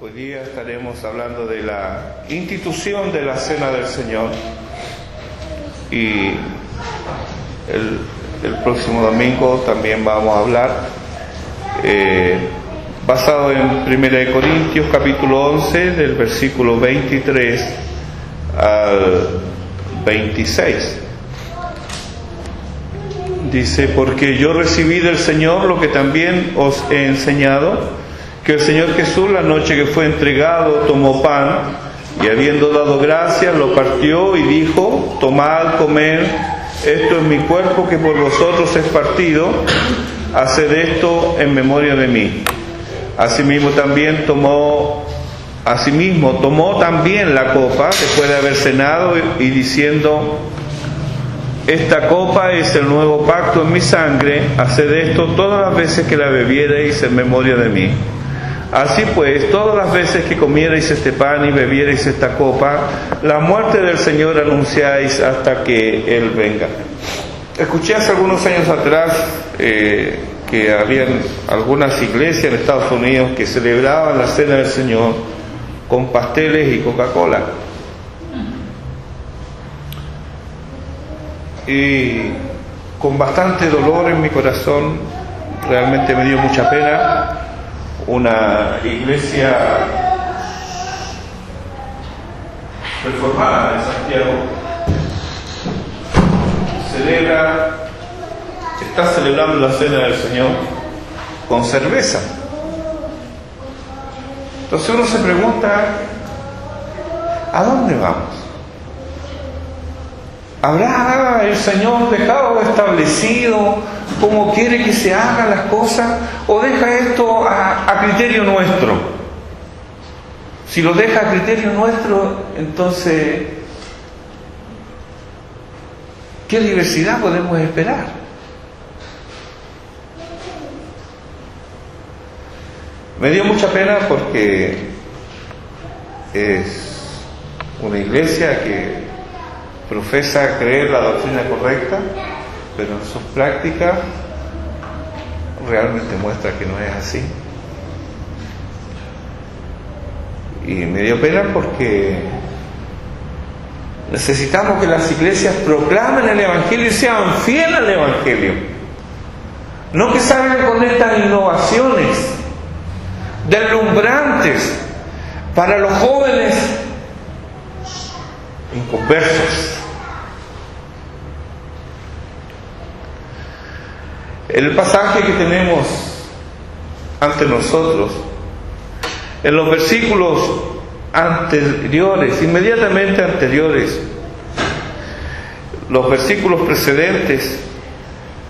Hoy día estaremos hablando de la institución de la Cena del Señor y el próximo domingo también vamos a hablar basado en 1 Corintios capítulo 11 del versículo 23 al 26. Dice: porque yo recibí del Señor lo que también os he enseñado, que el Señor Jesús, la noche que fue entregado, tomó pan y habiendo dado gracias lo partió y dijo: tomad, comed, esto es mi cuerpo que por vosotros es partido, haced esto en memoria de mí. Asimismo tomó también la copa después de haber cenado y diciendo: esta copa es el nuevo pacto en mi sangre, haced esto todas las veces que la bebiereis en memoria de mí. Así pues, todas las veces que comiereis este pan y bebiereis esta copa, la muerte del Señor anunciáis hasta que Él venga. Escuché hace algunos años atrás que habían algunas iglesias en Estados Unidos que celebraban la Cena del Señor con pasteles y Coca-Cola. Y con bastante dolor en mi corazón, realmente me dio mucha pena, una iglesia reformada en Santiago está celebrando la Cena del Señor con cerveza. Entonces uno se pregunta: ¿a dónde vamos? ¿Habrá el Señor dejado establecido cómo quiere que se hagan las cosas, o deja esto a criterio nuestro? Si lo deja a criterio nuestro, entonces ¿qué diversidad podemos esperar? Me dio mucha pena porque es una iglesia que profesa creer la doctrina correcta, pero en sus prácticas realmente muestra que no es así. Y me dio pena porque necesitamos que las iglesias proclamen el Evangelio y sean fieles al Evangelio. No que salgan con estas innovaciones deslumbrantes para los jóvenes inconversos. El pasaje que tenemos ante nosotros, en los versículos anteriores, inmediatamente anteriores, los versículos precedentes,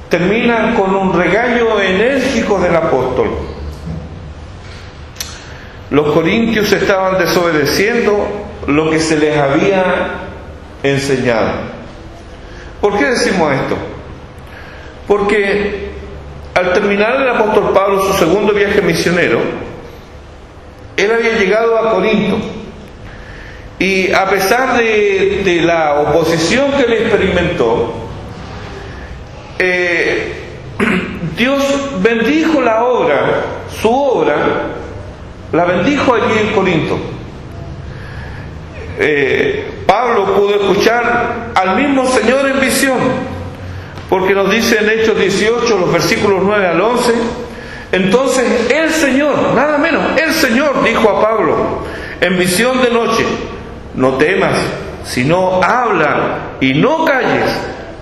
terminan con un regaño enérgico del apóstol. Los corintios estaban desobedeciendo lo que se les había enseñado. ¿Por qué decimos esto? Porque al terminar el apóstol Pablo su segundo viaje misionero, él había llegado a Corinto, y a pesar de la oposición que él experimentó, Dios bendijo la obra, su obra, la bendijo allí en Corinto. Pablo pudo escuchar al mismo Señor en visión, porque nos dice en Hechos 18, los versículos 9 al 11, entonces el Señor, nada menos, el Señor dijo a Pablo en visión de noche: no temas, sino habla y no calles,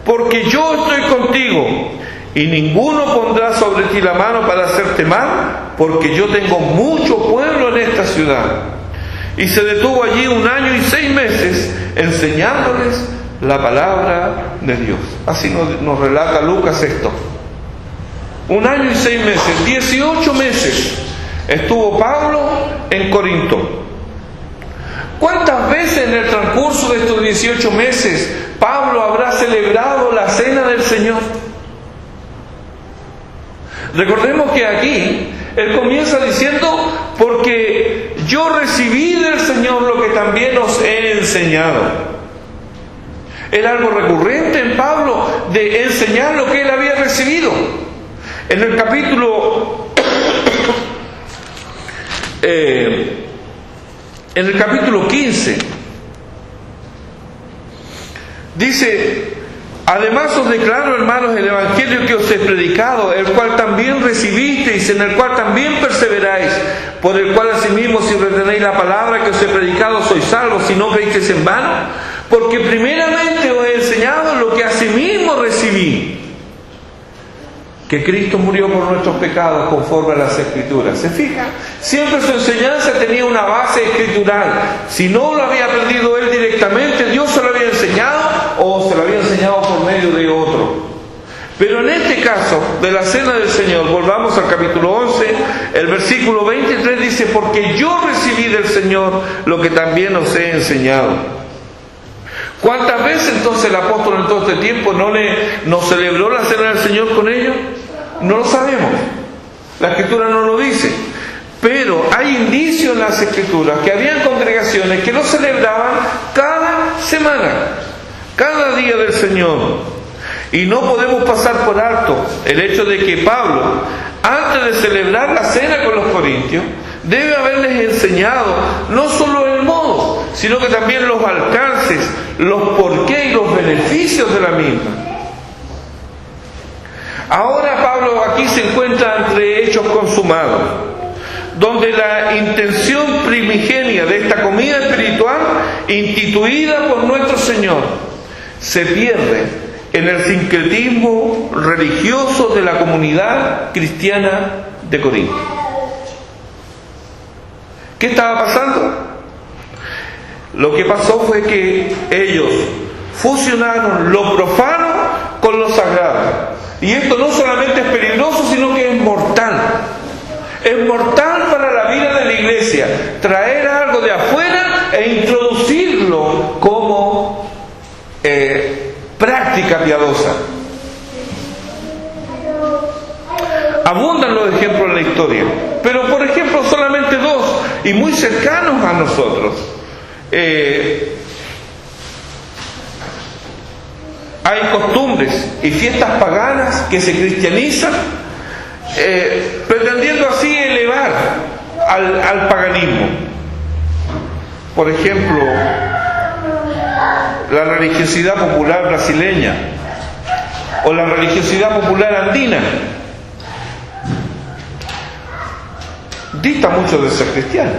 porque yo estoy contigo, y ninguno pondrá sobre ti la mano para hacerte mal, porque yo tengo mucho pueblo en esta ciudad. Y se detuvo allí 1 año y 6 meses enseñándoles la palabra de Dios. Así nos relata Lucas esto. 1 año y 6 meses, 18 meses estuvo Pablo en Corinto. ¿Cuántas veces en el transcurso de estos 18 meses Pablo habrá celebrado la Cena del Señor? Recordemos que aquí él comienza diciendo: porque yo recibí del Señor lo que también os he enseñado. Era algo recurrente en Pablo de enseñar lo que él había recibido. En el capítulo en el capítulo 15, dice: además os declaro, hermanos, el evangelio que os he predicado, el cual también recibisteis, en el cual también perseveráis, por el cual asimismo si retenéis la palabra que os he predicado sois salvos, si no creísteis en vano, porque primeramente os he enseñado lo que asimismo recibí, que Cristo murió por nuestros pecados conforme a las Escrituras. ¿Se fija? Siempre su enseñanza tenía una base escritural. Si no lo había aprendido él directamente, Dios se lo había enseñado o se lo había enseñado por medio de otro. Pero en este caso de la cena del Señor, volvamos al capítulo 11, el versículo 23 dice: porque yo recibí del Señor lo que también os he enseñado. ¿Cuántas veces entonces el apóstol en todo este tiempo no celebró la cena del Señor con ellos? No lo sabemos. La Escritura no lo dice. Pero hay indicios en las Escrituras que habían congregaciones que lo celebraban cada semana, cada día del Señor. Y no podemos pasar por alto el hecho de que Pablo, antes de celebrar la cena con los corintios, debe haberles enseñado no solo el modo, sino que también los alcances, los porqué y los beneficios de la misma. Ahora Pablo aquí se encuentra entre hechos consumados, donde la intención primigenia de esta comida espiritual, instituida por nuestro Señor, se pierde en el sincretismo religioso de la comunidad cristiana de Corinto. ¿Qué estaba pasando? Lo que pasó fue que ellos fusionaron lo profano con lo sagrado. Y esto no solamente es peligroso, sino que es mortal. Es mortal para la vida de la iglesia. Traer algo de afuera e introducirlo como práctica piadosa. Abundan los ejemplos en la historia, pero por ejemplo solamente dos, y muy cercanos a nosotros. Hay costumbres y fiestas paganas que se cristianizan, pretendiendo así elevar al paganismo. Por ejemplo, la religiosidad popular brasileña o la religiosidad popular andina dista mucho de ser cristiano.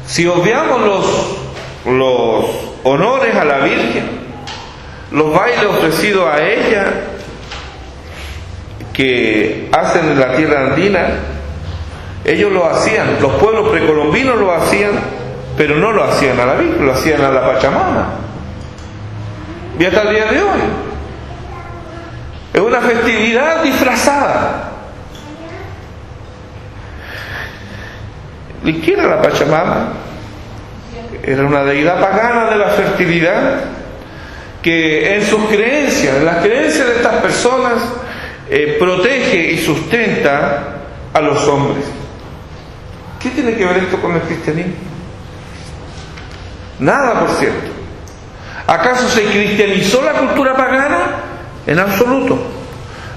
Si obviamos los honores a la Virgen, los bailes ofrecidos a ella que hacen en la tierra andina, ellos lo hacían, los pueblos precolombinos lo hacían, pero no lo hacían a la Virgen, lo hacían a la Pachamama. Y hasta el día de hoy es una festividad disfrazada. ¿Y quién era la Pachamama? Era una deidad pagana de la fertilidad que en sus creencias, en las creencias de estas personas, protege y sustenta a los hombres. ¿Qué tiene que ver esto con el cristianismo? Nada, por cierto. ¿Acaso se cristianizó la cultura pagana? En absoluto.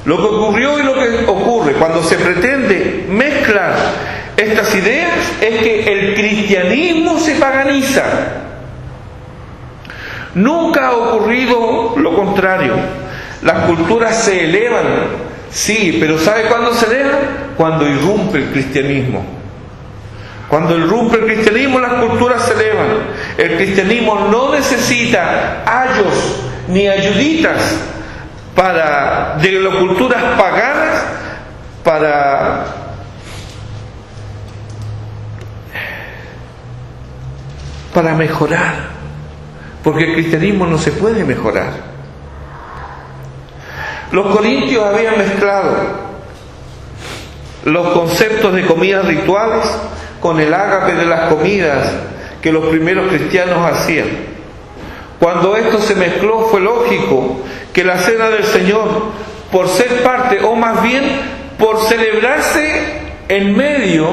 Lo que ocurrió y lo que ocurre cuando se pretende mezclar estas ideas es que el cristianismo se paganiza. Nunca ha ocurrido lo contrario. Las culturas se elevan, sí, pero ¿sabe cuándo se elevan? Cuando irrumpe el cristianismo. Cuando irrumpe el cristianismo, las culturas se elevan. El cristianismo no necesita ayos ni ayuditas de las culturas paganas para mejorar, porque el cristianismo no se puede mejorar. Los corintios habían mezclado los conceptos de comidas rituales con el ágape de las comidas que los primeros cristianos hacían. Cuando esto se mezcló, fue lógico que la cena del Señor, por ser parte, o más bien por celebrarse en medio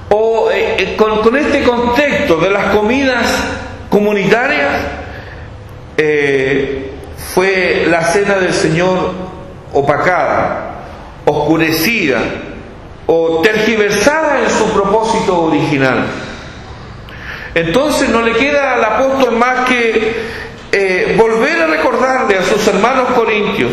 o con este contexto de las comidas comunitarias, fue la cena del Señor opacada, oscurecida o tergiversada en su propósito propósito original. Entonces no le queda al apóstol más que volver a recordarle a sus hermanos corintios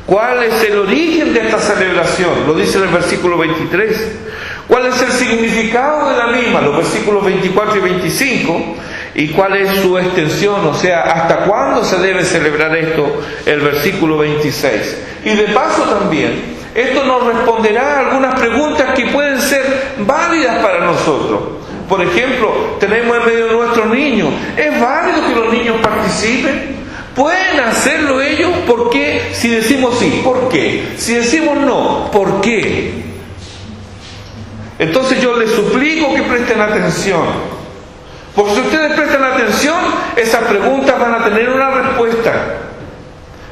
cuál es el origen de esta celebración. Lo dice en el versículo 23. ¿Cuál es el significado de la misma? Los versículos 24 y 25. ¿Y cuál es su extensión? O sea, ¿hasta cuándo se debe celebrar esto? El versículo 26. Y de paso también, esto nos responderá a algunas preguntas que pueden ser válidas para nosotros. Por ejemplo, tenemos en medio de nuestros niños. ¿Es válido que los niños participen? ¿Pueden hacerlo ellos? ¿Por qué? Si decimos sí, ¿por qué? Si decimos no, ¿por qué? Entonces yo les suplico que presten atención. Porque si ustedes prestan atención, esas preguntas van a tener una respuesta.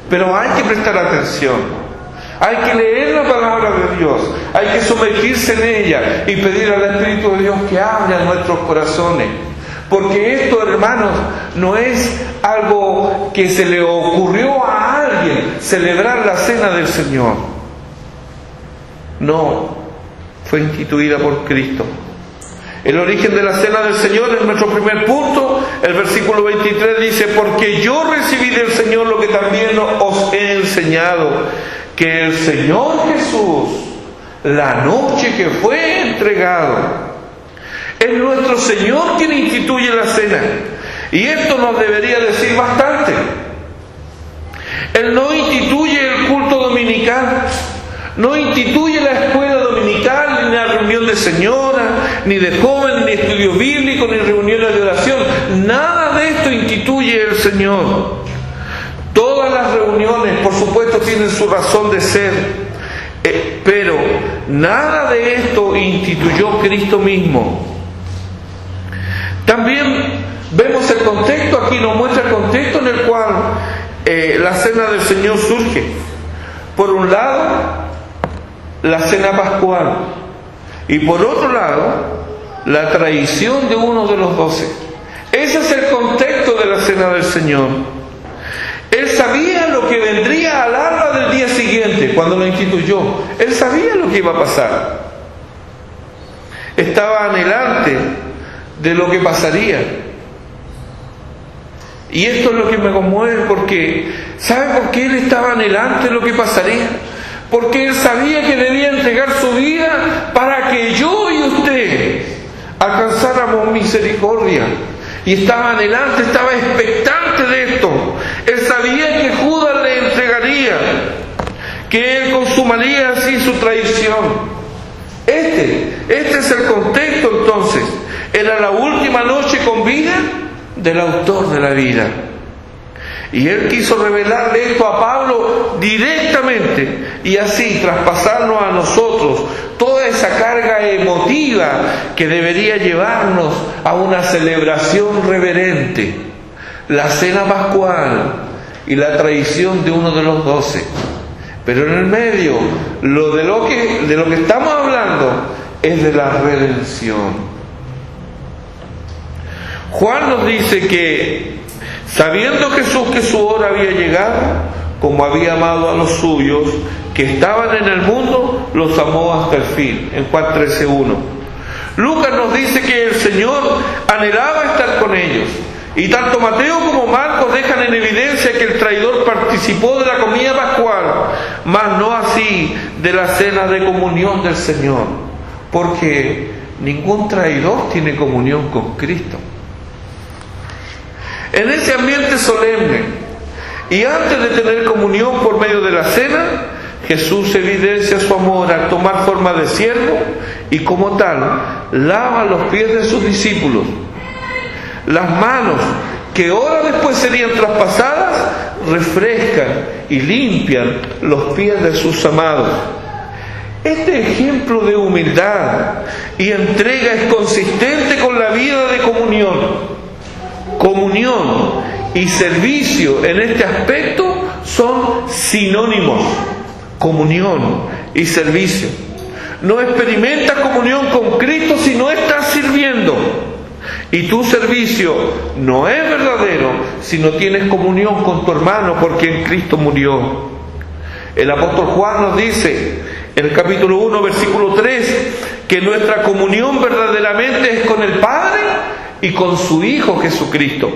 Pero hay que prestar atención. Hay que leer la palabra de Dios, hay que sumergirse en ella y pedir al Espíritu de Dios que hable a nuestros corazones. Porque esto, hermanos, no es algo que se le ocurrió a alguien, celebrar la cena del Señor. No, fue instituida por Cristo. El origen de la cena del Señor es nuestro primer punto. El versículo 23 dice: porque yo recibí del Señor lo que también os he enseñado, que el Señor Jesús, la noche que fue entregado, es nuestro Señor quien instituye la cena. Y esto nos debería decir bastante. Él no instituye el culto dominical, no instituye la escuela dominical, ni la reunión de señora, ni de joven, ni estudio bíblico, ni reuniones de oración. Nada de esto instituye el Señor. Todas las reuniones, por supuesto, tienen su razón de ser, pero nada de esto instituyó Cristo mismo. También vemos el contexto, aquí nos muestra el contexto en el cual la cena del Señor surge. Por un lado, la cena pascual, y por otro lado, la traición de uno de los 12. Ese es el contexto de la cena del Señor. Él sabía lo que vendría al alba del día siguiente, cuando lo instituyó. Él sabía lo que iba a pasar. Estaba anhelante de lo que pasaría. Y esto es lo que me conmueve, porque ¿sabe por qué él estaba anhelante de lo que pasaría? Porque él sabía que debía entregar su vida para que yo y usted alcanzáramos misericordia. Y estaba anhelante, estaba expectante de esto. Él sabía que Judas le entregaría, que él consumaría así su traición. Este es el contexto entonces. Era la última noche con vida del autor de la vida. Y él quiso revelarle esto a Pablo directamente y así traspasarnos a nosotros toda esa carga emotiva que debería llevarnos a una celebración reverente. La cena pascual y la traición de uno de los 12. Pero en el medio, de lo que estamos hablando es de la redención. Juan nos dice que sabiendo Jesús que su hora había llegado, como había amado a los suyos que estaban en el mundo, los amó hasta el fin. En Juan 13:1. Lucas nos dice que el Señor anhelaba estar con ellos. Y tanto Mateo como Marcos dejan en evidencia que el traidor participó de la comida pascual, mas no así de la cena de comunión del Señor. Porque ningún traidor tiene comunión con Cristo. En ese ambiente solemne, y antes de tener comunión por medio de la cena, Jesús evidencia su amor al tomar forma de siervo y como tal lava los pies de sus discípulos. Las manos que horas después serían traspasadas refrescan y limpian los pies de sus amados. Este ejemplo de humildad y entrega es consistente con la vida de comunión. Comunión y servicio en este aspecto son sinónimos. Comunión y servicio. No experimentas comunión con Cristo si no estás sirviendo. Y tu servicio no es verdadero si no tienes comunión con tu hermano por quien Cristo murió. El apóstol Juan nos dice en el capítulo 1, versículo 3, que nuestra comunión verdaderamente es con el Padre y con su Hijo Jesucristo.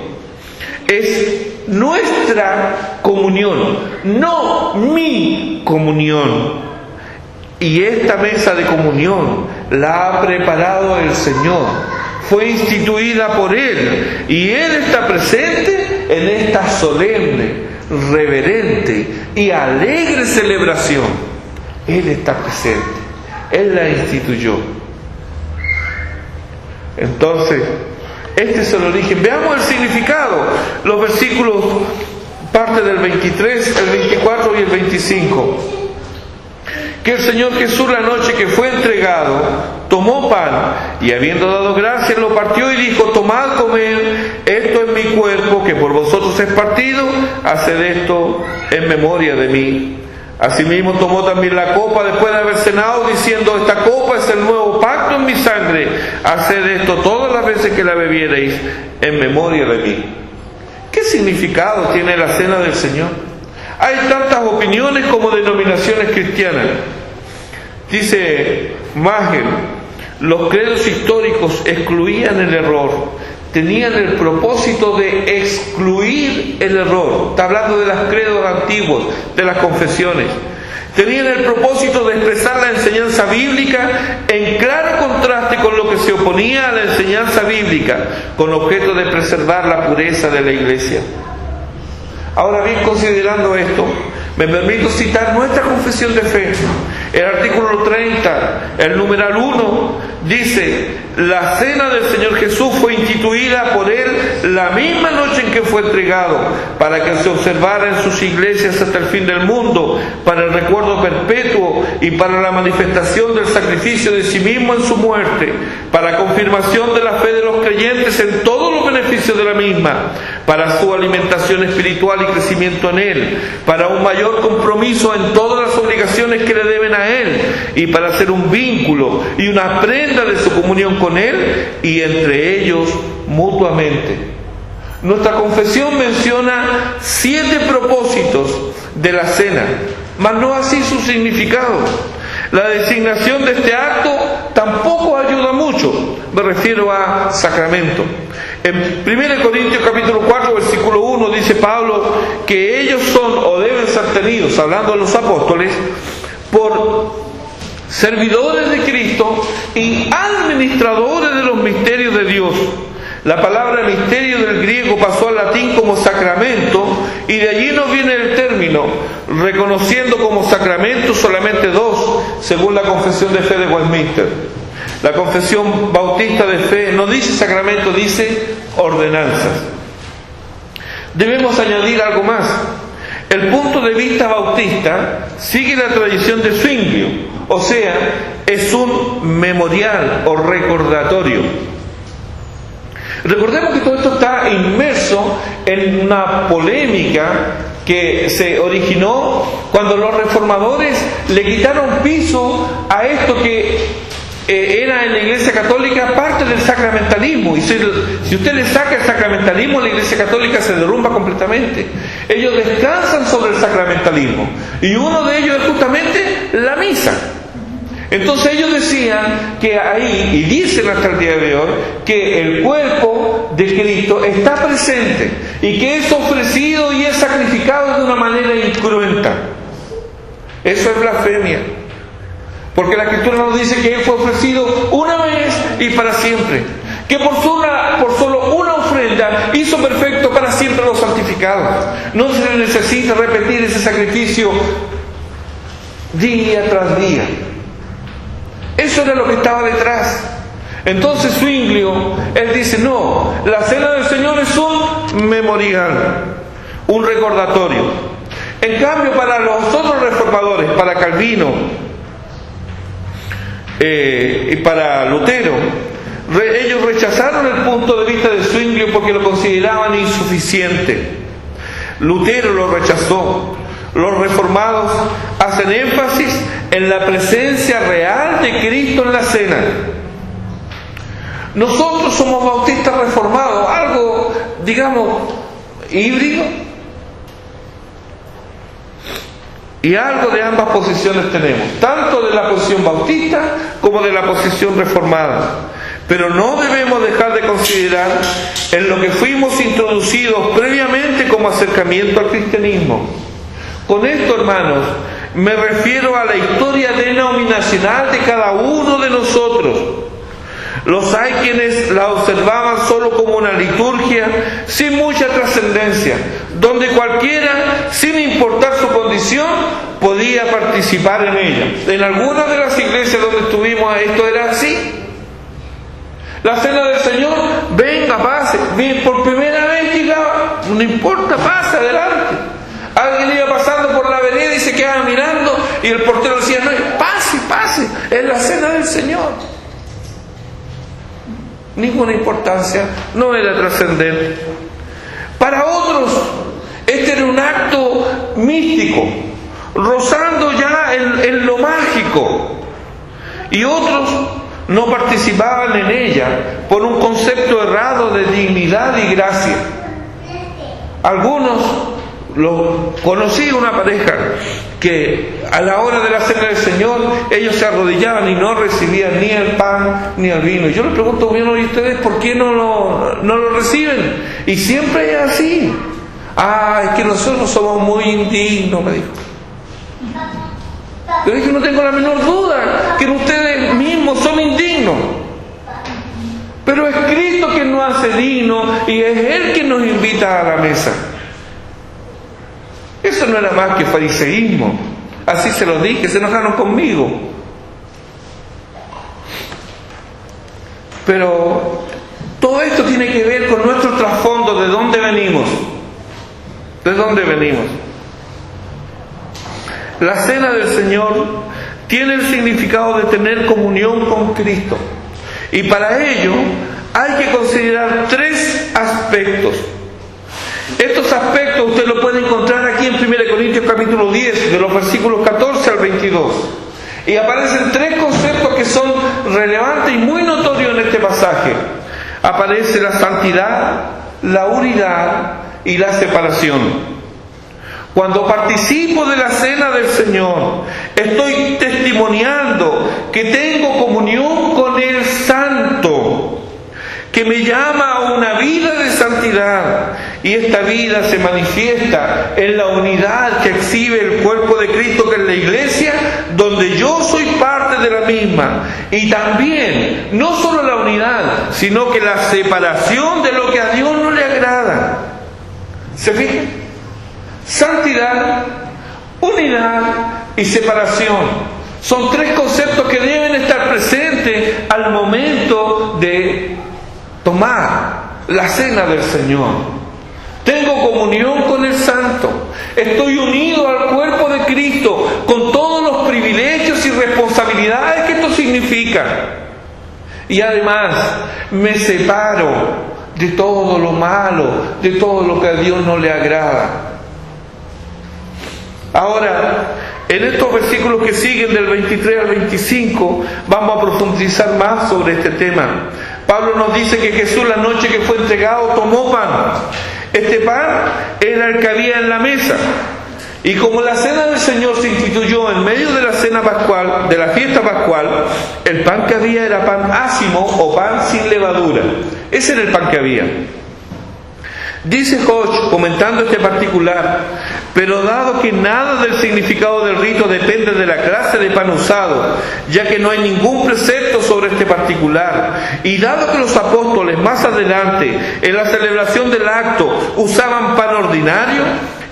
Es nuestra comunión, no mi comunión. Y esta mesa de comunión la ha preparado el Señor. Fue instituida por Él. Y Él está presente en esta solemne, reverente y alegre celebración. Él está presente. Él la instituyó. Entonces, este es el origen. Veamos el significado. Los versículos, parte del 23, el 24 y el 25. Que el Señor Jesús, la noche que fue entregado, tomó pan y habiendo dado gracias lo partió y dijo: tomad, comed, esto es mi cuerpo que por vosotros es partido, haced esto en memoria de mí. Asimismo tomó también la copa después de haber cenado, diciendo: esta copa es el nuevo pacto en mi sangre, haced esto todas las veces que la bebiereis en memoria de mí. ¿Qué significado tiene la cena del Señor? Hay tantas opiniones como denominaciones cristianas. Dice Magel: los credos históricos excluían el error, tenían el propósito de excluir el error. Está hablando de los credos antiguos, de las confesiones. Tenían el propósito de expresar la enseñanza bíblica en claro contraste con lo que se oponía a la enseñanza bíblica, con objeto de preservar la pureza de la Iglesia. Ahora bien, considerando esto, me permito citar nuestra confesión de fe. El artículo 30, el numeral 1, dice: la cena del Señor Jesús fue instituida por Él la misma noche en que fue entregado, para que se observara en sus iglesias hasta el fin del mundo, para el recuerdo perpetuo y para la manifestación del sacrificio de sí mismo en su muerte, para confirmación de la fe de los creyentes en todos los beneficios de la misma, para su alimentación espiritual y crecimiento en Él, para un mayor compromiso en todas las obligaciones que le deben a Él, y para hacer un vínculo y una prenda de su comunión con Él y entre ellos mutuamente. Nuestra confesión menciona 7 propósitos de la cena, mas no así su significado. La designación de este acto tampoco ayuda mucho. Me refiero a sacramento. En 1 Corintios capítulo 4, versículo 1 dice Pablo que ellos son o deben ser tenidos, hablando de los apóstoles, por servidores de Cristo y administradores de los misterios de Dios. La palabra misterio del griego pasó al latín como sacramento, y de allí nos viene el término, reconociendo como sacramento solamente 2, según la confesión de fe de Westminster. La confesión bautista de fe no dice sacramento, dice ordenanzas. Debemos añadir algo más. El punto de vista bautista sigue la tradición de Zwinglio, o sea, es un memorial o recordatorio. Recordemos que todo esto está inmerso en una polémica que se originó cuando los reformadores le quitaron piso a esto que era en la Iglesia Católica parte del sacramentalismo. Y si usted le saca el sacramentalismo, la Iglesia Católica se derrumba completamente. Ellos descansan sobre el sacramentalismo, y uno de ellos es justamente la misa. Entonces ellos decían que ahí, y dicen hasta el día de hoy, que el cuerpo de Cristo está presente y que es ofrecido y es sacrificado de una manera incruenta. Eso es blasfemia, porque la Escritura nos dice que Él fue ofrecido una vez y para siempre, que por solo una ofrenda hizo perfecto para siempre los santificados. No se le necesita repetir ese sacrificio día tras día. Eso era lo que estaba detrás. Entonces Zwinglio, él dice: no, la cena del Señor es un memorial, un recordatorio. En cambio, para los otros reformadores, para Calvino y para Lutero, ellos rechazaron el punto de vista de Zwinglio porque lo consideraban insuficiente. Lutero lo rechazó. Los reformados hacen énfasis en la presencia real de Cristo en la cena. Nosotros somos bautistas reformados, algo, digamos, híbrido. Y algo de ambas posiciones tenemos, tanto de la posición bautista como de la posición reformada. Pero no debemos dejar de considerar en lo que fuimos introducidos previamente como acercamiento al cristianismo. Con esto, hermanos, me refiero a la historia denominacional de cada uno de nosotros. Los hay quienes la observaban solo como una liturgia sin mucha trascendencia, donde cualquiera, sin importar su condición, podía participar en ella. En algunas de las iglesias donde estuvimos esto era así. La cena del Señor, venga, pase, por primera vez llegaba, no importa, pase, adelante. Alguien iba pasando por la vereda y se quedaba mirando y el portero decía, no, pase, pase, es la cena del Señor. Ninguna importancia, no era trascendente. Para otros, este era un acto místico, rozando ya en lo mágico. Y otros no participaban en ella por un concepto errado de dignidad y gracia. Algunos, conocí una pareja que a la hora de la cena del Señor ellos se arrodillaban y no recibían ni el pan ni el vino. Y yo les pregunto, bueno, ¿y ustedes por qué no lo reciben? Y siempre es así. Es que nosotros somos muy indignos, me dijo. Pero es que no tengo la menor duda que ustedes mismos son indignos. Pero es Cristo quien nos hace dignos y es Él quien nos invita a la mesa. Eso no era más que fariseísmo. Así se lo dije, se enojaron conmigo. Pero todo esto tiene que ver con nuestro trasfondo, de dónde venimos. ¿De dónde venimos? La cena del Señor tiene el significado de tener comunión con Cristo. Y para ello hay que considerar 3 aspectos. Estos aspectos usted lo puede encontrar aquí en 1 Corintios capítulo 10, de los versículos 14 al 22. Y aparecen 3 conceptos que son relevantes y muy notorios en este pasaje. Aparece la santidad, la unidad y la separación. Cuando participo de la cena del Señor, estoy testimoniando que tengo comunión con el Santo, que me llama a una vida de santidad, y esta vida se manifiesta en la unidad que exhibe el cuerpo de Cristo, que es la iglesia, donde yo soy parte de la misma. Y también, no solo la unidad, sino que la separación de lo que a Dios no le agrada. ¿Se fijan? Santidad, unidad y separación. Son 3 conceptos que deben estar presentes al momento de tomar la cena del Señor. Tengo comunión con el Santo. Estoy unido al cuerpo de Cristo con todos los privilegios y responsabilidades que esto significa. Y además me separo de todo lo malo, de todo lo que a Dios no le agrada. Ahora, en estos versículos que siguen del 23 al 25, vamos a profundizar más sobre este tema. Pablo nos dice que Jesús, la noche que fue entregado, tomó pan. Este pan era el que había en la mesa. Y como la cena del Señor se instituyó en medio de la cena pascual, de la fiesta pascual, el pan que había era pan ácimo o pan sin levadura. Ese era el pan que había. Dice Hodge, comentando este particular, pero dado que nada del significado del rito depende de la clase de pan usado, ya que no hay ningún precepto sobre este particular, y dado que los apóstoles más adelante, en la celebración del acto, usaban pan ordinario,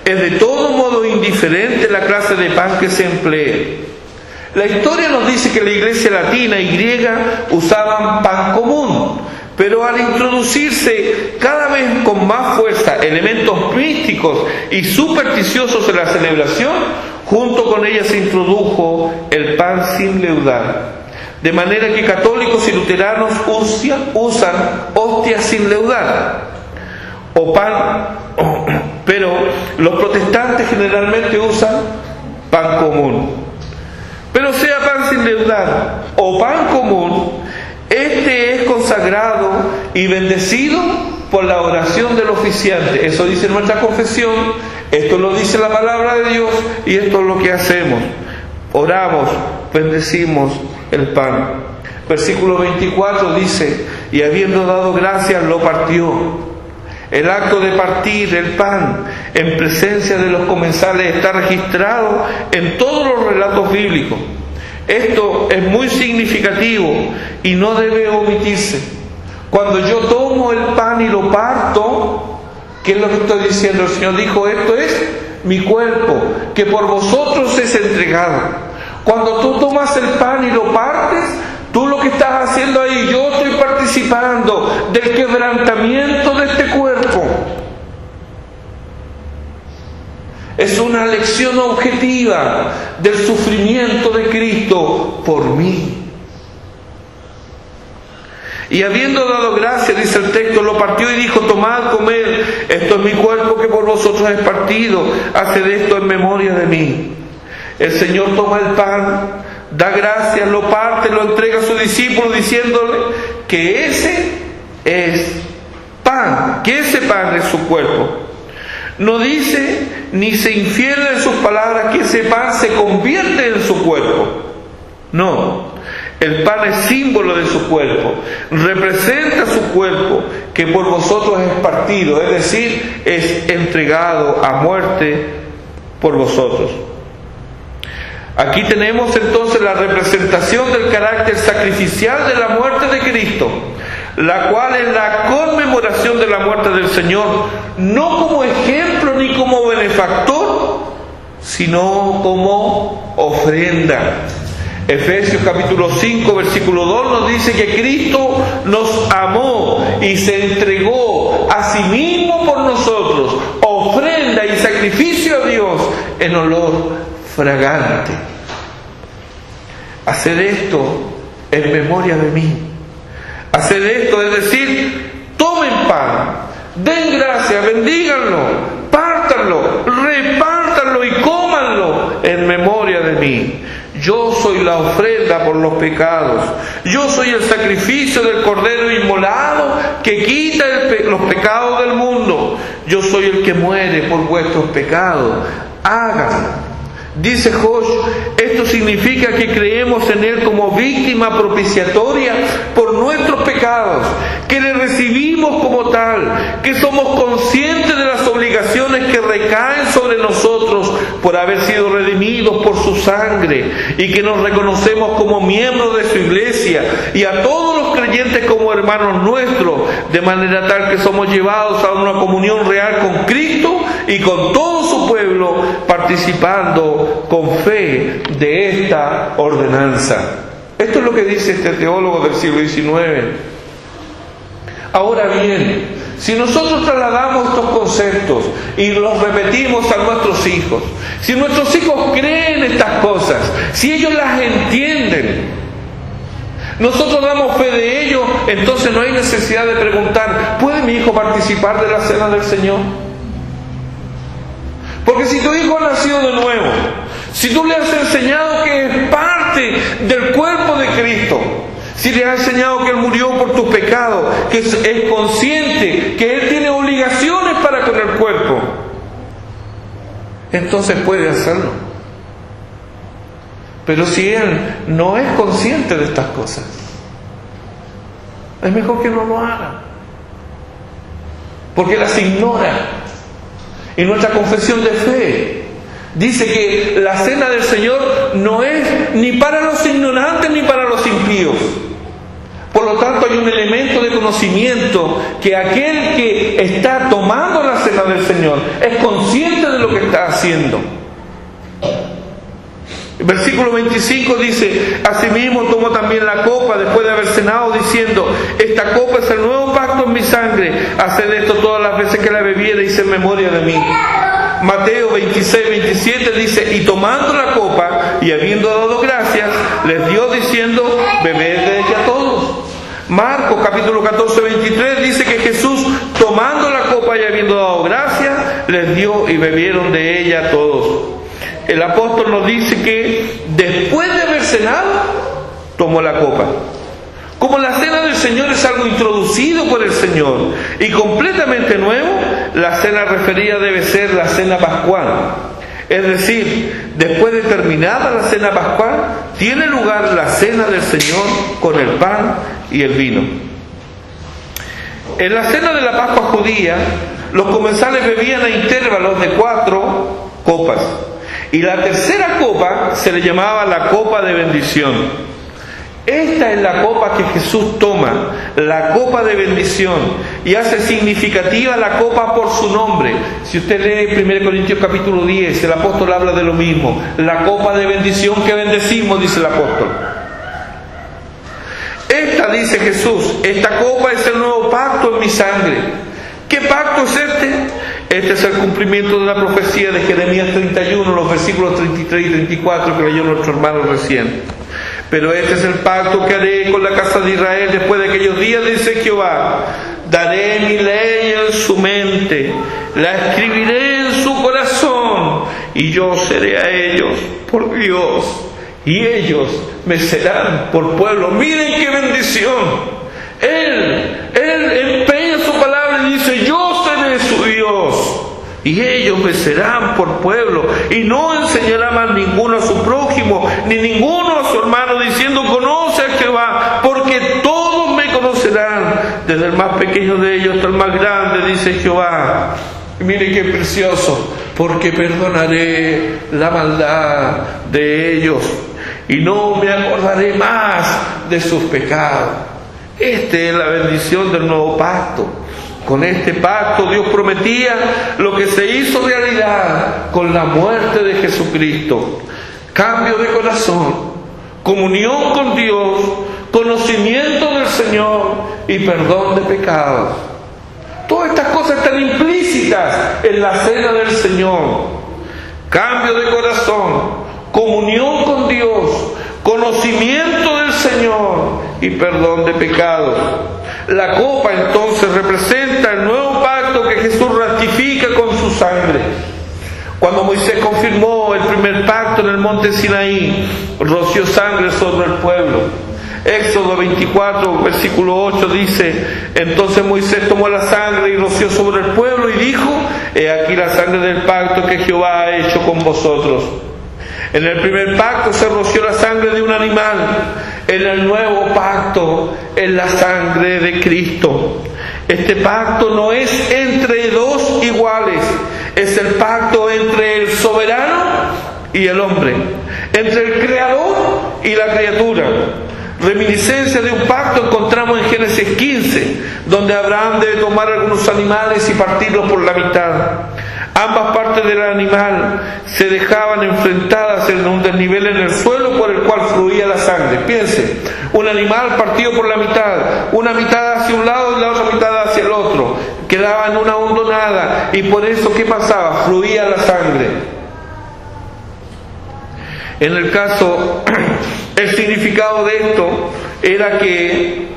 es de todo modo indiferente la clase de pan que se emplee. La historia nos dice que la iglesia latina y griega usaban pan común, pero al introducirse cada vez con más fuerza elementos místicos y supersticiosos en la celebración, junto con ella se introdujo el pan sin leudar. De manera que católicos y luteranos usan hostias sin leudar, o pan, pero los protestantes generalmente usan pan común. Pero sea pan sin leudar o pan común, este es consagrado y bendecido por la oración del oficiante. Eso dice nuestra confesión Esto lo dice la palabra de Dios y esto es lo que hacemos. Oramos, bendecimos el pan. Versículo 24 dice, y habiendo dado gracias lo partió. El acto de partir el pan en presencia de los comensales está registrado en todos los relatos bíblicos. Esto es muy significativo y no debe omitirse. Cuando yo tomo el pan y lo parto, ¿qué es lo que estoy diciendo? El Señor dijo, esto es mi cuerpo, que por vosotros es entregado. Cuando tú tomas el pan y lo partes, tú lo que estás haciendo ahí, yo estoy participando del quebrantamiento de este cuerpo. Es una lección objetiva del sufrimiento de Cristo por mí. Y habiendo dado gracias, dice el texto, lo partió y dijo, tomad, comed, esto es mi cuerpo que por vosotros es partido, haced esto en memoria de mí. El Señor toma el pan, da gracias, lo parte, lo entrega a su discípulo diciéndole que ese es pan, que ese pan es su cuerpo. No dice ni se infiere en sus palabras que ese pan se convierte en su cuerpo. No, el pan es símbolo de su cuerpo, representa su cuerpo que por vosotros es partido, es decir, es entregado a muerte por vosotros. Aquí tenemos entonces la representación del carácter sacrificial de la muerte de Cristo, la cual es la conmemoración de la muerte del Señor, no como ejemplo ni como benefactor, sino como ofrenda. Efesios capítulo 5 versículo 2 nos dice que Cristo nos amó y se entregó a sí mismo por nosotros, ofrenda y sacrificio a Dios en olor fragante. Haced esto en memoria de mí. Haced esto, es decir, tomen pan, den gracias, bendíganlo, pártanlo, repártanlo y cómanlo en memoria de mí. Yo soy la ofrenda por los pecados. Yo soy el sacrificio del Cordero inmolado que quita los pecados del mundo. Yo soy el que muere por vuestros pecados. Háganlo. Dice Josh, esto significa que creemos en Él como víctima propiciatoria por nuestros pecados, que le recibimos como tal, que somos conscientes de las obligaciones que recaen sobre nosotros por haber sido redimidos por su sangre y que nos reconocemos como miembros de su iglesia y a todos los creyentes como hermanos nuestros, de manera tal que somos llevados a una comunión real con Cristo y con todo su pueblo, participando con fe de esta ordenanza. Esto es lo que dice este teólogo del siglo XIX. Ahora bien, si nosotros trasladamos estos conceptos y los repetimos a nuestros hijos, si nuestros hijos creen estas cosas, si ellos las entienden, nosotros damos fe de ello, entonces no hay necesidad de preguntar, ¿puede mi hijo participar de la cena del Señor? Porque si tu hijo ha nacido de nuevo, si tú le has enseñado que es parte del cuerpo de Cristo, si le has enseñado que Él murió por tus pecados, que es consciente que Él tiene obligaciones para con el cuerpo, entonces puede hacerlo. Pero si Él no es consciente de estas cosas, es mejor que no lo haga, porque las ignora. Y nuestra confesión de fe dice que la cena del Señor no es ni para los ignorantes ni para los impíos. Por lo tanto, hay un elemento de conocimiento que aquel que está tomando la cena del Señor es consciente de lo que está haciendo. El versículo 25 dice, asimismo tomo también la copa después de haber cenado, diciendo, esta copa es el nuevo pacto en mi sangre, haced esto todas las veces que la bebiereis en memoria de mí. Mateo 26, 27 dice, y tomando la copa y habiendo dado gracias, les dio diciendo, bebed de ella todos. Marcos capítulo 14, 23 dice que Jesús, tomando la copa y habiendo dado gracias, les dio y bebieron de ella todos. El apóstol nos dice que después de haber cenado, tomó la copa. Como la cena del Señor es algo introducido por el Señor y completamente nuevo, la cena referida debe ser la cena pascual. Es decir, después de terminada la cena pascual, tiene lugar la cena del Señor con el pan y el vino. En la cena de la Pascua judía, los comensales bebían a intervalos de 4 copas. Y la tercera copa se le llamaba la copa de bendición. Esta es la copa que Jesús toma, la copa de bendición, y hace significativa la copa por su nombre. Si usted lee 1 Corintios capítulo 10, el apóstol habla de lo mismo. La copa de bendición que bendecimos, dice el apóstol. Esta, dice Jesús, esta copa es el nuevo pacto en mi sangre. ¿Qué pacto es este? Este es el cumplimiento de la profecía de Jeremías 31, los versículos 33 y 34 que leyó nuestro hermano recién. Pero este es el pacto que haré con la casa de Israel después de aquellos días, dice Jehová. Daré mi ley en su mente, la escribiré en su corazón, y yo seré a ellos por Dios, y ellos me serán por pueblo. Miren qué bendición. Él empeña su palabra y dice: yo seré su Dios, y ellos me serán por pueblo. Y no enseñará más ninguno a su prójimo, ni ninguno a su hermano, diciendo: conoce a Jehová, porque todos me conocerán, desde el más pequeño de ellos hasta el más grande, dice Jehová. Y mire qué precioso: porque perdonaré la maldad de ellos, y no me acordaré más de sus pecados. Esta es la bendición del nuevo pacto. Con este pacto Dios prometía lo que se hizo realidad con la muerte de Jesucristo: cambio de corazón, comunión con Dios, conocimiento del Señor y perdón de pecados. Todas estas cosas están implícitas en la cena del Señor: cambio de corazón, comunión con Dios, conocimiento del Señor y perdón de pecados. La copa entonces representa el nuevo pacto que Jesús ratifica con su sangre. Cuando Moisés confirmó el primer pacto en el monte Sinaí, roció sangre sobre el pueblo. Éxodo 24, versículo 8 dice: entonces Moisés tomó la sangre y roció sobre el pueblo y dijo: he aquí la sangre del pacto que Jehová ha hecho con vosotros. En el primer pacto se roció la sangre de un animal. En el nuevo pacto es la sangre de Cristo. Este pacto no es entre dos iguales, es el pacto entre el soberano y el hombre, entre el creador y la criatura. Reminiscencia de un pacto encontramos en Génesis 15, donde Abraham debe tomar algunos animales y partirlos por la mitad. Ambas partes del animal se dejaban enfrentadas en un desnivel en el suelo por el cual fluía la sangre. Piense, un animal partido por la mitad, una mitad hacia un lado y la otra mitad hacia el otro, quedaba en una hondonada, y por eso, ¿qué pasaba? Fluía la sangre. En el caso, el significado de esto era que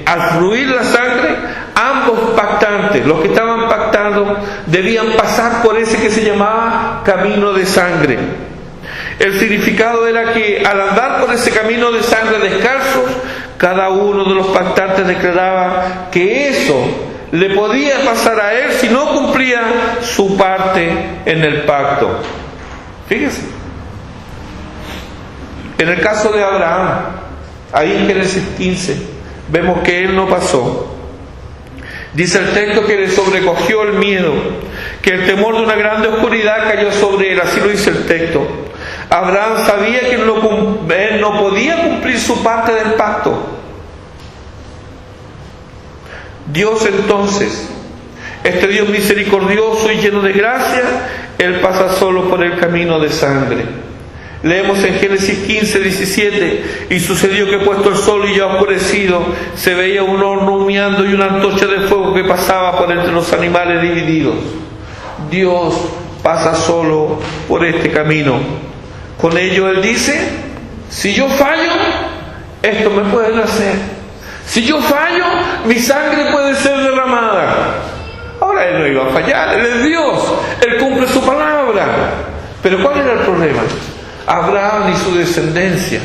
al fluir la sangre, ambos pactantes, los que estaban pactando, debían pasar por ese que se llamaba camino de sangre. El significado era que al andar por ese camino de sangre descalzos, cada uno de los pactantes declaraba que eso le podía pasar a él si no cumplía su parte en el pacto. Fíjese, en el caso de Abraham, ahí en Génesis 15, vemos que él no pasó. Dice el texto que le sobrecogió el miedo, que el temor de una grande oscuridad cayó sobre él, así lo dice el texto. Abraham sabía que él no podía cumplir su parte del pacto. Dios entonces, este Dios misericordioso y lleno de gracia, Él pasa solo por el camino de sangre. Leemos en Génesis 15, 17: y sucedió que puesto el sol y ya oscurecido, se veía un horno humeando y una antorcha de fuego que pasaba por entre los animales divididos. Dios pasa solo por este camino. Con ello Él dice: si yo fallo, esto me pueden hacer. Si yo fallo, mi sangre puede ser derramada. Ahora Él no iba a fallar, Él es Dios, Él cumple su palabra. Pero ¿cuál era el problema? Abraham y su descendencia,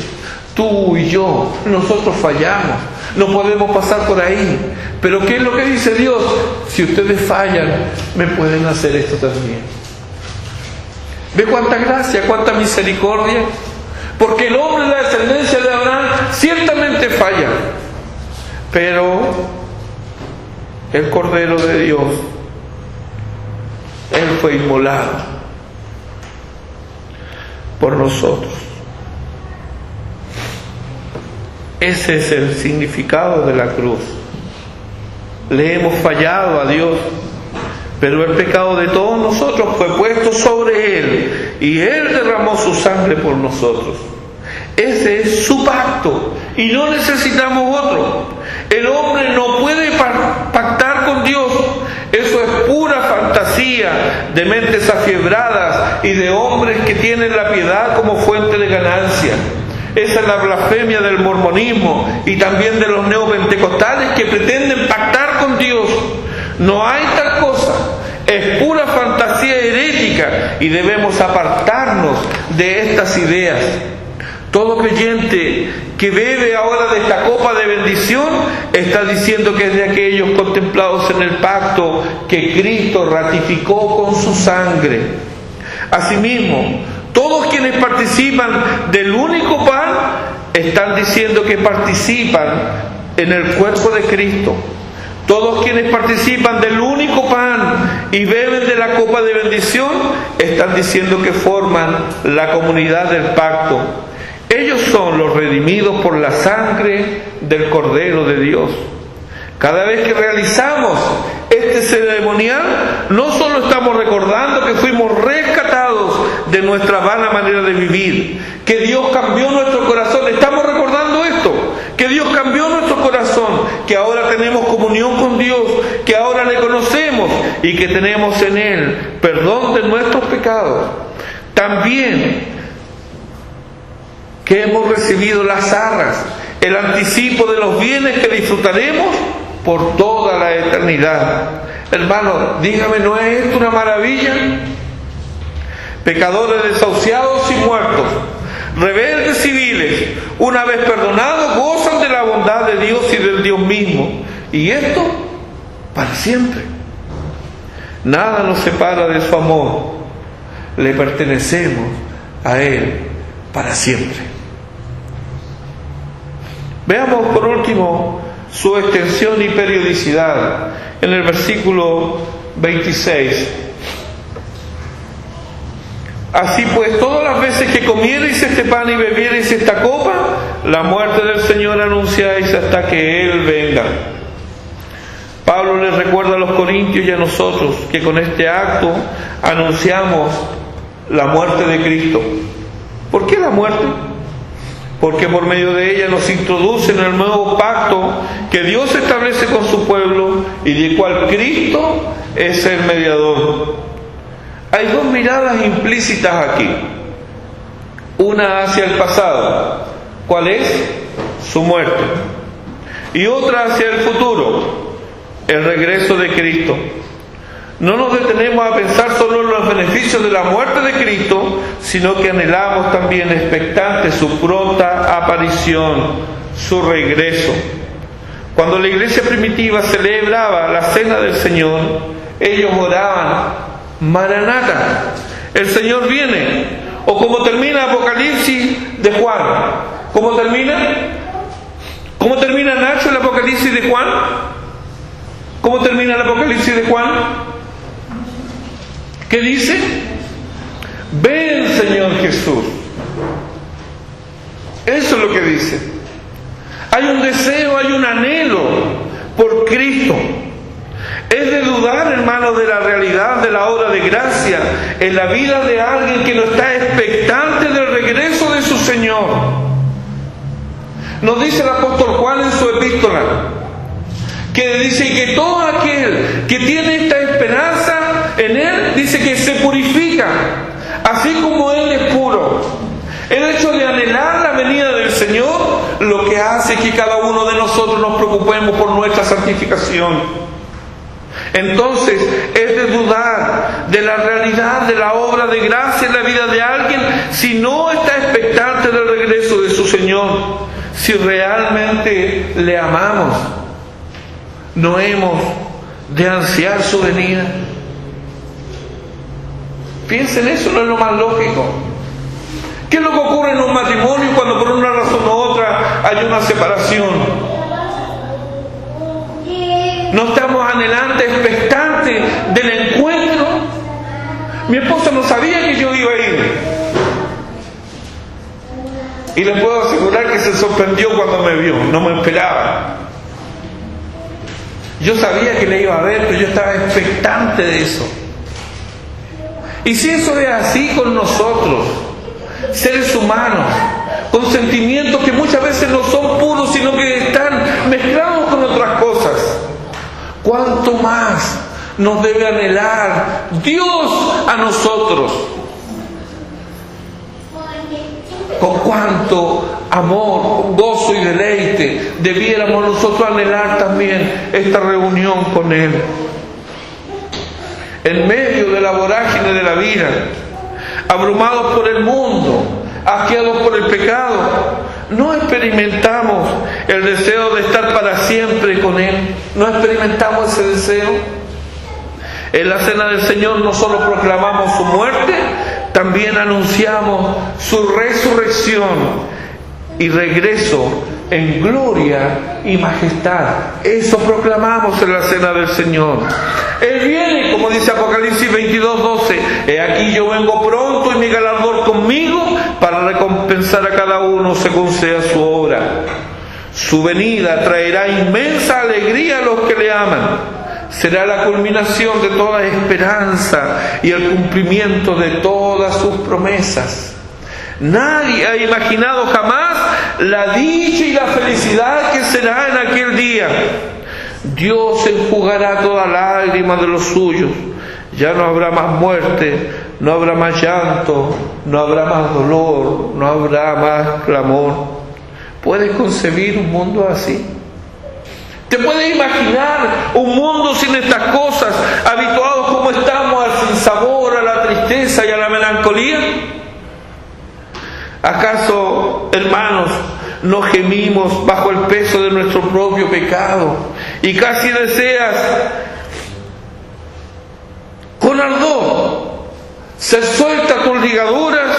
Tú y yo, nosotros fallamos, no podemos pasar por ahí. Pero ¿qué es lo que dice Dios? Si ustedes fallan, me pueden hacer esto también. ¿Ve cuánta gracia, cuánta misericordia? Porque el hombre de la descendencia de Abraham ciertamente falla, pero el Cordero de Dios, Él fue inmolado por nosotros. Ese es el significado de la cruz. Le hemos fallado a Dios, pero el pecado de todos nosotros fue puesto sobre Él y Él derramó su sangre por nosotros. Ese es su pacto y no necesitamos otro. El hombre no puede pactar con Dios. Eso es pura fantasía de mentes afiebradas y de hombres que tienen la piedad como fuente de ganancia. Esa es la blasfemia del mormonismo y también de los neopentecostales que pretenden pactar con Dios. No hay tal cosa. Es pura fantasía herética y debemos apartarnos de estas ideas. Todo creyente que bebe ahora de esta copa de bendición está diciendo que es de aquellos contemplados en el pacto que Cristo ratificó con su sangre. Asimismo, todos quienes participan del único pan están diciendo que participan en el cuerpo de Cristo. Todos quienes participan del único pan y beben de la copa de bendición están diciendo que forman la comunidad del pacto. Ellos son los redimidos por la sangre del Cordero de Dios. Cada vez que realizamos este ceremonial, no solo estamos recordando que fuimos rescatados de nuestra vana manera de vivir, que Dios cambió nuestro corazón, estamos recordando esto, que Dios cambió nuestro corazón, que ahora tenemos comunión con Dios, que ahora le conocemos y que tenemos en Él perdón de nuestros pecados. También que hemos recibido las arras, el anticipo de los bienes que disfrutaremos por toda la eternidad. Hermano, dígame, ¿no es esto una maravilla? Pecadores desahuciados y muertos, rebeldes civiles, una vez perdonados, gozan de la bondad de Dios y del Dios mismo. Y esto para siempre. Nada nos separa de su amor. Le pertenecemos a Él para siempre. Veamos por último su extensión y periodicidad en el versículo 26. Así pues, todas las veces que comiereis este pan y bebiereis esta copa, la muerte del Señor anunciáis hasta que Él venga. Pablo les recuerda a los corintios y a nosotros que con este acto anunciamos la muerte de Cristo. ¿Por qué la muerte? Porque por medio de ella nos introduce en el nuevo pacto que Dios establece con su pueblo y del cual Cristo es el mediador. Hay dos miradas implícitas aquí. Una hacia el pasado, ¿cuál es? Su muerte. Y otra hacia el futuro, el regreso de Cristo. No nos detenemos a pensar solo en los beneficios de la muerte de Cristo, sino que anhelamos también expectantes su pronta aparición, su regreso. Cuando la iglesia primitiva celebraba la cena del Señor, ellos oraban, Maranata, el Señor viene. O como termina Apocalipsis de Juan. ¿Cómo termina? ¿Cómo termina, Nacho, el Apocalipsis de Juan? ¿Cómo termina el Apocalipsis de Juan? ¿Qué dice? Ven, Señor Jesús. Eso es lo que dice. Hay un deseo, hay un anhelo por Cristo. Es de dudar, hermano, de la realidad de la obra de gracia en la vida de alguien que no está expectante del regreso de su Señor. Nos dice el apóstol Juan en su epístola, que dice que todo aquel que tiene esta esperanza en Él, dice que se purifica, así como Él es puro. El hecho de anhelar la venida del Señor, lo que hace que cada uno de nosotros nos preocupemos por nuestra santificación. Entonces es de dudar de la realidad de la obra de gracia en la vida de alguien si no está expectante del regreso de su Señor. Si realmente le amamos, no hemos de ansiar su venida. Piensen, eso no es lo más lógico. ¿Qué es lo que ocurre en un matrimonio cuando por una razón u otra hay una separación? No estamos anhelantes, expectantes del encuentro. Mi esposa no sabía que yo iba a ir. Y les puedo asegurar que se sorprendió cuando me vio, no me esperaba. Yo sabía que le iba a ver, pero yo estaba expectante de eso. Y si eso es así con nosotros, seres humanos, con sentimientos que muchas veces no son puros, sino que están mezclados con otras cosas, ¿cuánto más nos debe anhelar Dios a nosotros? Con cuánto amor, gozo y deleite debiéramos nosotros anhelar también esta reunión con Él. En medio de la vorágine de la vida, abrumados por el mundo, asqueados por el pecado, no experimentamos el deseo de estar para siempre con Él. No experimentamos ese deseo. En la cena del Señor no solo proclamamos su muerte, también anunciamos su resurrección y regreso en gloria y majestad. Eso proclamamos en la cena del Señor. Él viene, como dice Apocalipsis 22:12, he aquí yo vengo pronto y mi galardón conmigo para recompensar a cada uno según sea su obra. Su venida traerá inmensa alegría a los que le aman. Será la culminación de toda esperanza y el cumplimiento de todas sus promesas. Nadie ha imaginado jamás la dicha y la felicidad que será en aquel día. Dios enjugará toda lágrima de los suyos. Ya no habrá más muerte, no habrá más llanto, no habrá más dolor, no habrá más clamor. ¿Puedes concebir un mundo así? ¿Te puedes imaginar un mundo sin estas cosas, habituados como estamos al sinsabor, a la tristeza y a la melancolía? ¿Acaso, hermanos, no gemimos bajo el peso de nuestro propio pecado y casi deseas con ardor ser suelta tus ligaduras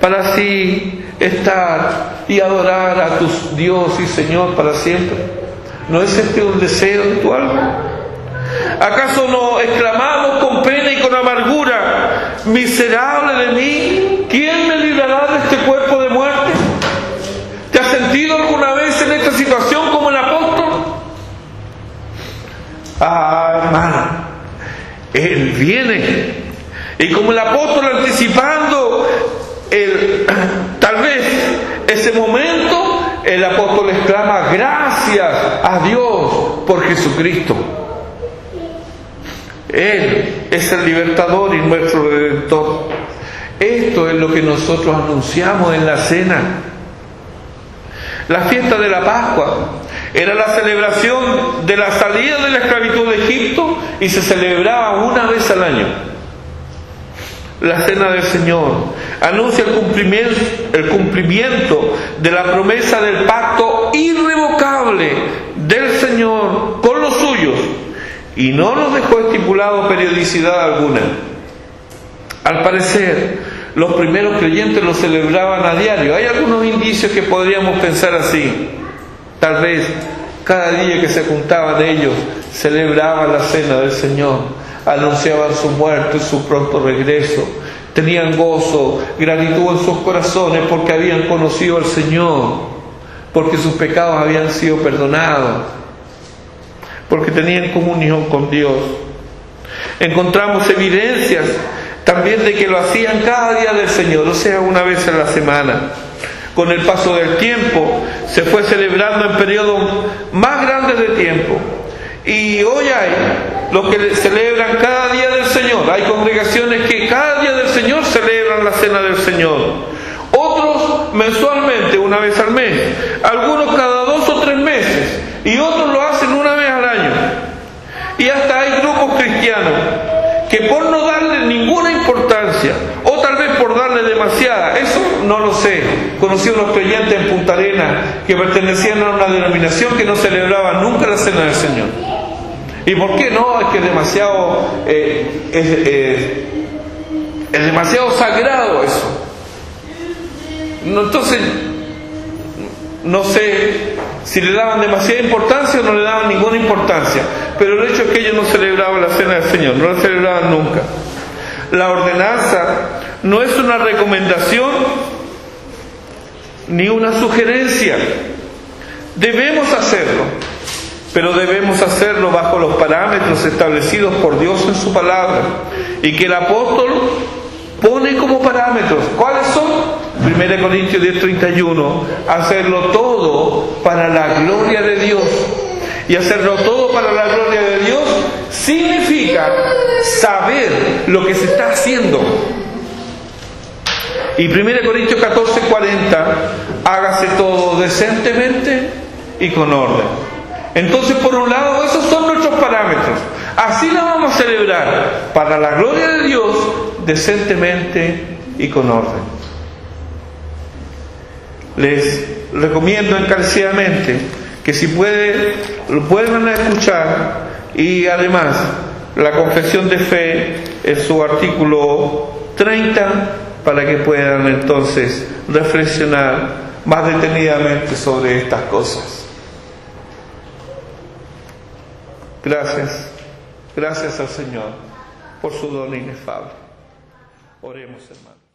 para así estar y adorar a tu Dios y Señor para siempre? ¿No es este un deseo de tu alma? ¿Acaso no exclamamos con pena y con amargura: miserable de mí, ¿quién me librará de este cuerpo de muerte? ¿Te has sentido alguna vez en esta situación como el apóstol? Hermano, Él viene, y como el apóstol anticipando tal vez ese momento, el apóstol exclama: gracias a Dios por Jesucristo. Él es el libertador y nuestro redentor. Esto es lo que nosotros anunciamos en la cena. La fiesta de la Pascua era la celebración de la salida de la esclavitud de Egipto y se celebraba una vez al año. La cena del Señor anuncia el cumplimiento de la promesa del pacto irrevocable del Señor con los suyos, y no nos dejó estipulado periodicidad alguna. Al parecer, los primeros creyentes lo celebraban a diario. Hay algunos indicios que podríamos pensar así. Tal vez cada día que se juntaban ellos celebraban la cena del Señor, anunciaban su muerte y su pronto regreso. Tenían gozo, gratitud en sus corazones porque habían conocido al Señor, porque sus pecados habían sido perdonados, porque tenían comunión con Dios. Encontramos evidencias también de que lo hacían cada día del Señor, o sea, una vez a la semana. Con el paso del tiempo se fue celebrando en periodos más grandes de tiempo. Y hoy hay los que celebran cada día del Señor. Hay congregaciones que cada día del Señor celebran la cena del Señor. Otros mensualmente, una vez al mes. Algunos cada 2 o 3 meses. Y otros lo hacen una vez al año. Y hasta hay grupos cristiano que por no darle ninguna importancia, o tal vez por darle demasiada, eso no lo sé. Conocí a unos creyentes en Punta Arenas que pertenecían a una denominación que no celebraba nunca la Cena del Señor. ¿Y por qué no? Es que es demasiado, es demasiado sagrado eso. Entonces, no sé si le daban demasiada importancia o no le daban ninguna importancia, pero el hecho es que ellos no celebraban la Cena del Señor, no la celebraban nunca. La ordenanza no es una recomendación ni una sugerencia. Debemos hacerlo, pero debemos hacerlo bajo los parámetros establecidos por Dios en su palabra y que el apóstol pone como parámetros. ¿Cuáles son? 1 Corintios 10:31, hacerlo todo para la gloria de Dios. Y hacerlo todo para la gloria de Dios significa saber lo que se está haciendo. Y 1 Corintios 14:40, hágase todo decentemente y con orden. Entonces, por un lado, esos son nuestros parámetros. Así la vamos a celebrar, para la gloria de Dios, decentemente y con orden. Les recomiendo encarecidamente que si lo puedan escuchar, y además la confesión de fe en su artículo 30, para que puedan entonces reflexionar más detenidamente sobre estas cosas. Gracias al Señor por su don inefable. Oremos, hermanos.